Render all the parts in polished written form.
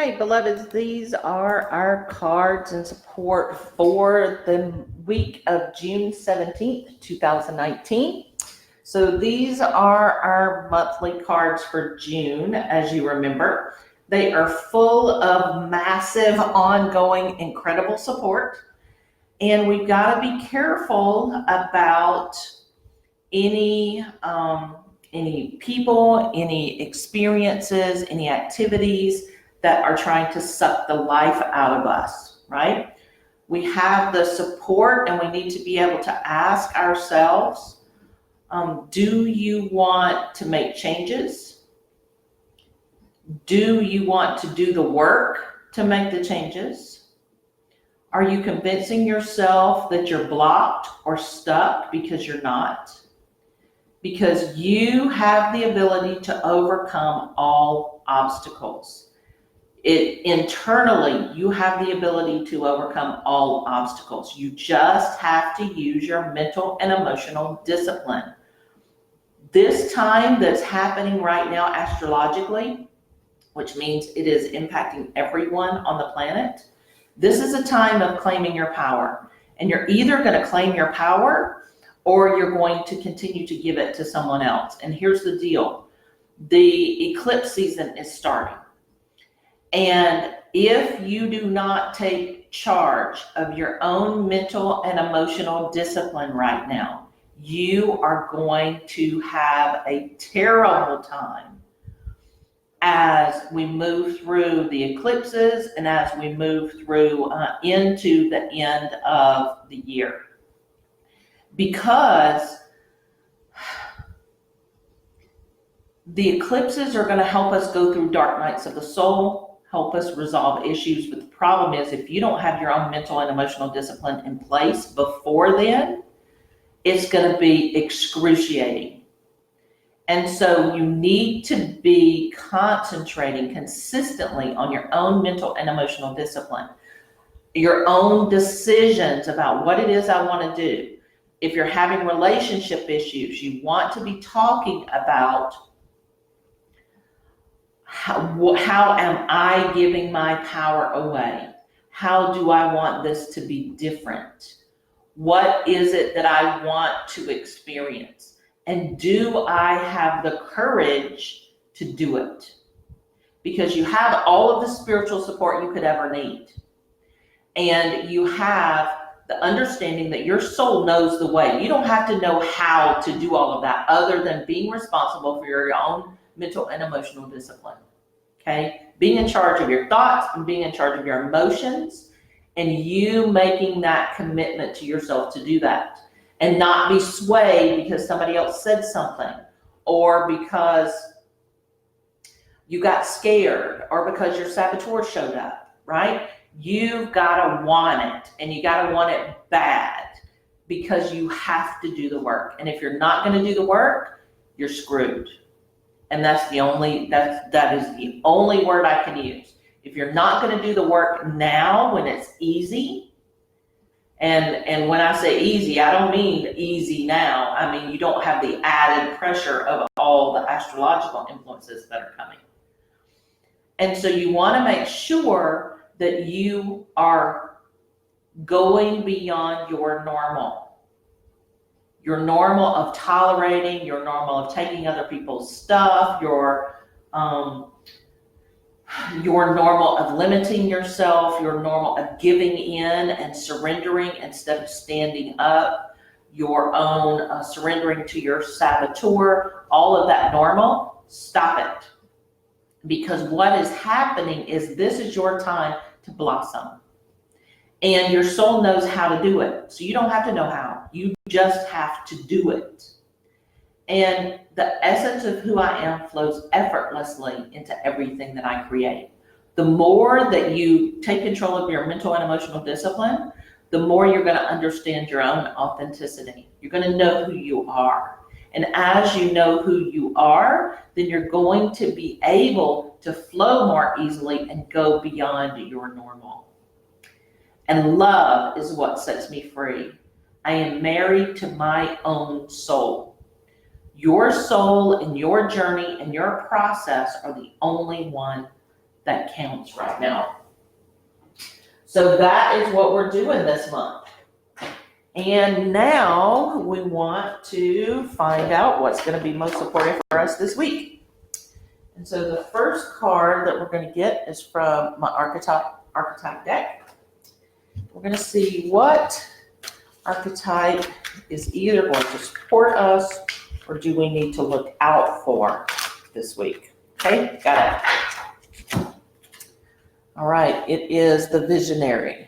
right, beloveds, these are our cards and support for the week of June 17th, 2019. So these are our monthly cards for June, as you remember. They are full of massive, ongoing, incredible support. And we've got to be careful about any people, any experiences, any activities that are trying to suck the life out of us, right? We have the support and we need to be able to ask ourselves, do you want to make changes? Do you want to do the work to make the changes? Are you convincing yourself that you're blocked or stuck because you're not? Because you have the ability to overcome all obstacles. Internally, you have the ability to overcome all obstacles. You just have to use your mental and emotional discipline. This time that's happening right now astrologically, which means it is impacting everyone on the planet, this is a time of claiming your power. And you're either going to claim your power or you're going to continue to give it to someone else. And here's the deal. The eclipse season is starting. And if you do not take charge of your own mental and emotional discipline right now, you are going to have a terrible time as we move through the eclipses and as we move through into the end of the year. Because the eclipses are going to help us go through dark nights of the soul, help us resolve issues. But the problem is, if you don't have your own mental and emotional discipline in place before then, it's going to be excruciating. And so you need to be concentrating consistently on your own mental and emotional discipline, your own decisions about what it is I want to do. If you're having relationship issues, you want to be talking about how am I giving my power away? How do I want this to be different? What is it that I want to experience? And do I have the courage to do it? Because you have all of the spiritual support you could ever need. And you have the understanding that your soul knows the way. You don't have to know how to do all of that other than being responsible for your own mental and emotional discipline. Okay? Being in charge of your thoughts and being in charge of your emotions, and you making that commitment to yourself to do that. And not be swayed because somebody else said something, or because you got scared, or because your saboteur showed up, right? You've got to want it, and you got to want it bad, because you have to do the work. And if you're not going to do the work, you're screwed. And that is the only word I can use. If you're not going to do the work now when it's easy, and when I say easy, I don't mean easy now. I mean, you don't have the added pressure of all the astrological influences that are coming. And so you want to make sure that you are going beyond your normal of tolerating, your normal of taking other people's stuff, your normal of limiting yourself, your normal of giving in and surrendering instead of standing up, your own surrendering to your saboteur, all of that normal, stop it. Because what is happening is this is your time to blossom. And your soul knows how to do it. So you don't have to know how. You just have to do it. And the essence of who I am flows effortlessly into everything that I create. The more that you take control of your mental and emotional discipline, the more you're going to understand your own authenticity. You're going to know who you are. And as you know who you are, then you're going to be able to flow more easily and go beyond your normal. And love is what sets me free. I am married to my own soul. Your soul and your journey and your process are the only one that counts right now. So that is what we're doing this month. And now we want to find out what's going to be most supportive for us this week. And so the first card that we're going to get is from my archetype deck. We're going to see what archetype is either going to support us or do we need to look out for this week. Okay, got it. All right, it is the visionary.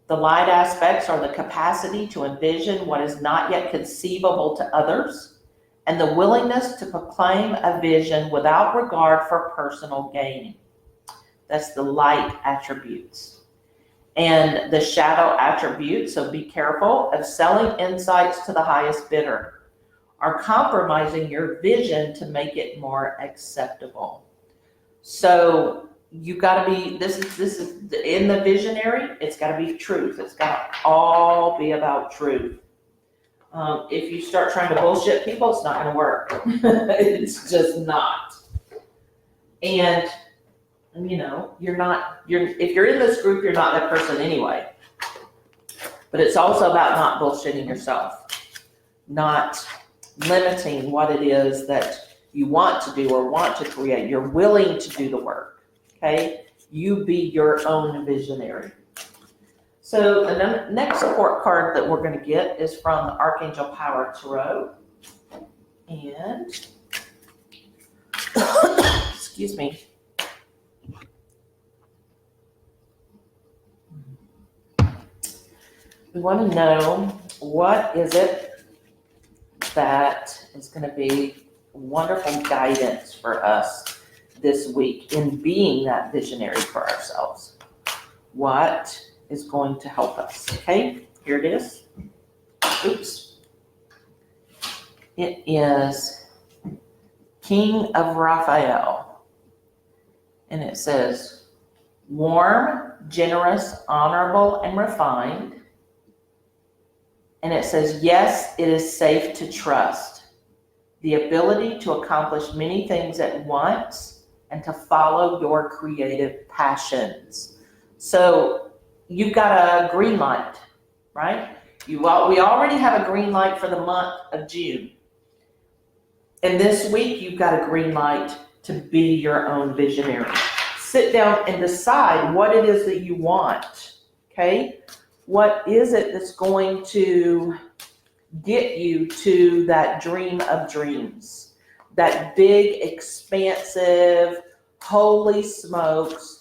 The light aspects are the capacity to envision what is not yet conceivable to others and the willingness to proclaim a vision without regard for personal gain. That's the light attributes. And the shadow attributes, so be careful of selling insights to the highest bidder or compromising your vision to make it more acceptable. So you got to be, this is in the visionary, it's got to be truth. It's got to all be about truth. If you start trying to bullshit people, it's not going to work. It's just not. And, you know, if you're in this group, you're not that person anyway. But it's also about not bullshitting yourself, not limiting what it is that you want to do or want to create. You're willing to do the work, okay? You be your own visionary. So the next support card that we're going to get is from the Archangel Power Tarot. And, excuse me. We want to know what is it that is going to be wonderful guidance for us this week in being that visionary for ourselves. What is going to help us? Okay, here it is. Oops. It is King of Raphael. And it says, warm, generous, honorable, and refined. And it says, yes, it is safe to trust. The ability to accomplish many things at once and to follow your creative passions. So you've got a green light, right? We already have a green light for the month of June. And this week, you've got a green light to be your own visionary. Sit down and decide what it is that you want, okay? What is it that's going to get you to that dream of dreams? That big, expansive, holy smokes,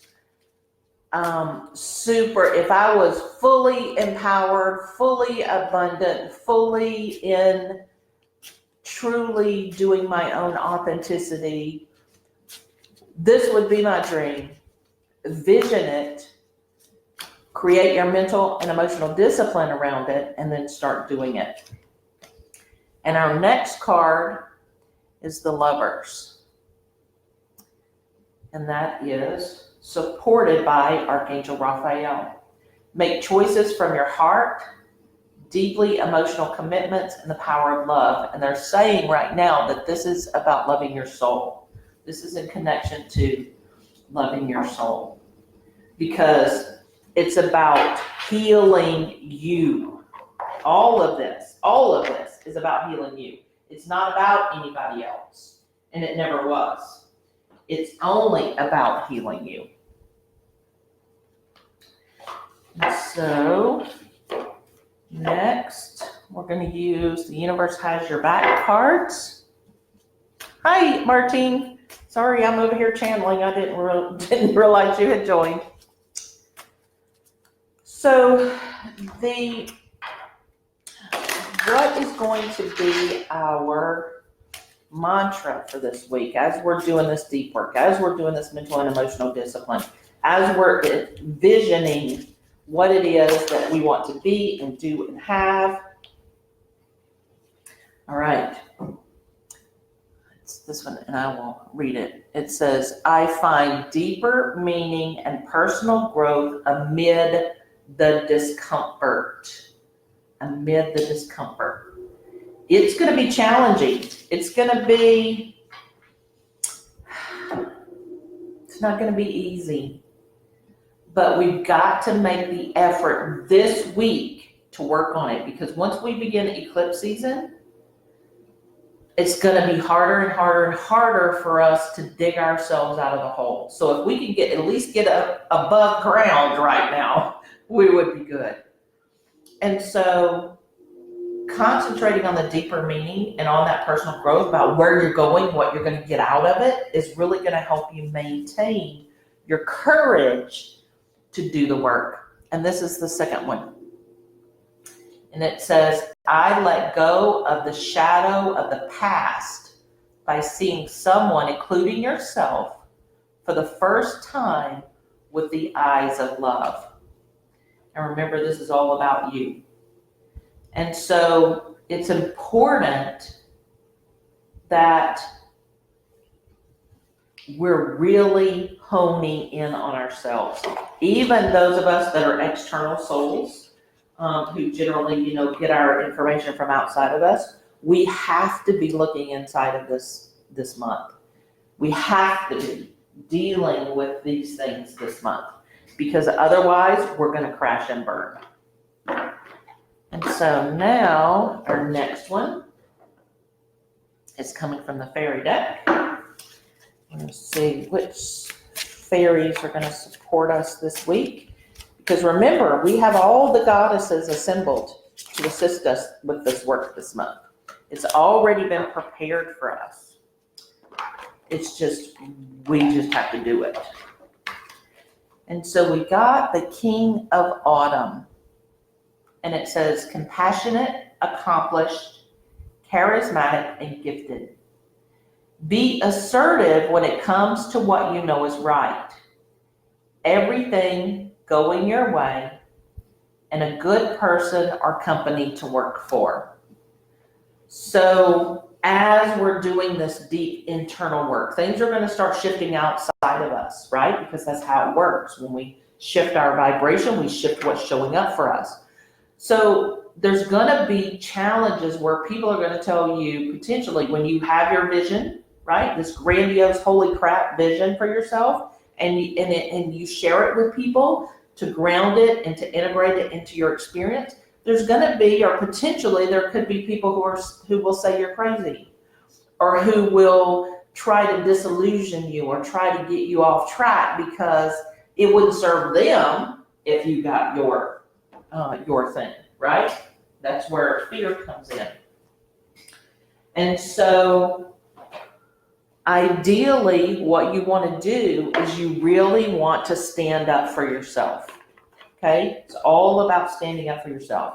super, if I was fully empowered, fully abundant, fully in truly doing my own authenticity, this would be my dream. Vision it. Create your mental and emotional discipline around it, and then start doing it. And our next card is the Lovers. And that is supported by Archangel Raphael. Make choices from your heart, deeply emotional commitments, and the power of love. And they're saying right now that this is about loving your soul. This is in connection to loving your soul. Because it's about healing you. All of this is about healing you. It's not about anybody else. And it never was. It's only about healing you. So, next, we're going to use the Universe Has Your Back cards. Hi, Martine. Sorry, I'm over here channeling. I didn't realize you had joined. So, what is going to be our mantra for this week as we're doing this deep work, as we're doing this mental and emotional discipline, as we're envisioning what it is that we want to be and do and have? All right. It's this one, and I will read it. It says, I find deeper meaning and personal growth amid the discomfort. Amid the discomfort. It's going to be challenging. It's going to be It's not going to be easy. But we've got to make the effort this week to work on it, because once we begin eclipse season, it's going to be harder and harder and harder for us to dig ourselves out of the hole. So if we can at least get above ground right now, we would be good. And so concentrating on the deeper meaning and on that personal growth about where you're going, what you're going to get out of it, is really going to help you maintain your courage to do the work. And this is the second one. And it says, I let go of the shadow of the past by seeing someone, including yourself, for the first time with the eyes of love. And remember, this is all about you. And so it's important that we're really honing in on ourselves. Even those of us that are external souls, who generally, get our information from outside of us, we have to be looking inside of this month. We have to be dealing with these things this month, because otherwise we're going to crash and burn. And so now our next one is coming from the fairy deck. Let's see which fairies are going to support us this week. Because remember, we have all the goddesses assembled to assist us with this work this month. It's already been prepared for us. It's just, we just have to do it. And so we got the King of Autumn. And it says, compassionate, accomplished, charismatic, and gifted. Be assertive when it comes to what you know is right. Everything going your way, and a good person or company to work for. So as we're doing this deep internal work, things are going to start shifting outside of us, right? Because that's how it works. When we shift our vibration, we shift what's showing up for us. So there's going to be challenges where people are going to tell you, potentially, when you have your vision, right? This grandiose, holy crap vision for yourself, and you share it with people to ground it and to integrate it into your experience, there's going to be, or potentially there could be people who will say you're crazy, or who will try to disillusion you or try to get you off track because it wouldn't serve them if you got your thing, right? That's where fear comes in. And so ideally, what you want to do is you really want to stand up for yourself. Okay? It's all about standing up for yourself.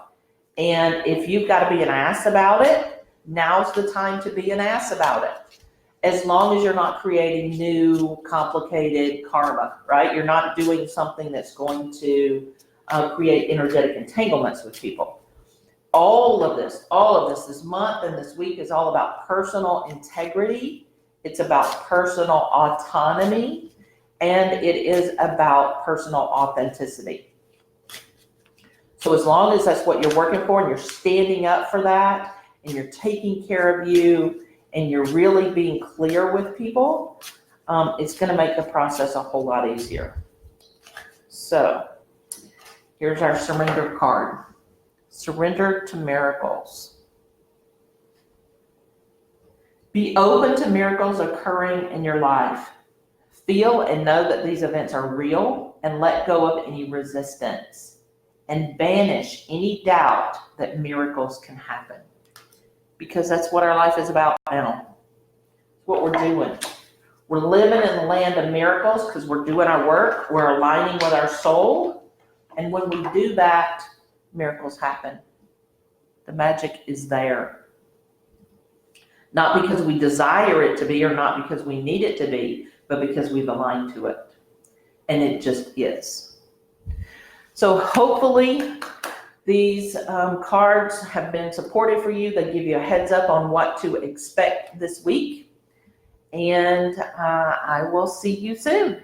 And if you've got to be an ass about it, now's the time to be an ass about it. As long as you're not creating new, complicated karma, right? You're not doing something that's going to create energetic entanglements with people. All of this month and this week is all about personal integrity. It's about personal autonomy, and it is about personal authenticity. So as long as that's what you're working for and you're standing up for that and you're taking care of you and you're really being clear with people, it's going to make the process a whole lot easier. So here's our surrender card. Surrender to miracles. Be open to miracles occurring in your life. Feel and know that these events are real, and let go of any resistance. And banish any doubt that miracles can happen. Because that's what our life is about now. It's what we're doing. We're living in the land of miracles because we're doing our work. We're aligning with our soul. And when we do that, miracles happen. The magic is there. Not because we desire it to be or not because we need it to be, but because we've aligned to it. And it just is. So hopefully these cards have been supportive for you. They give you a heads up on what to expect this week. And I will see you soon.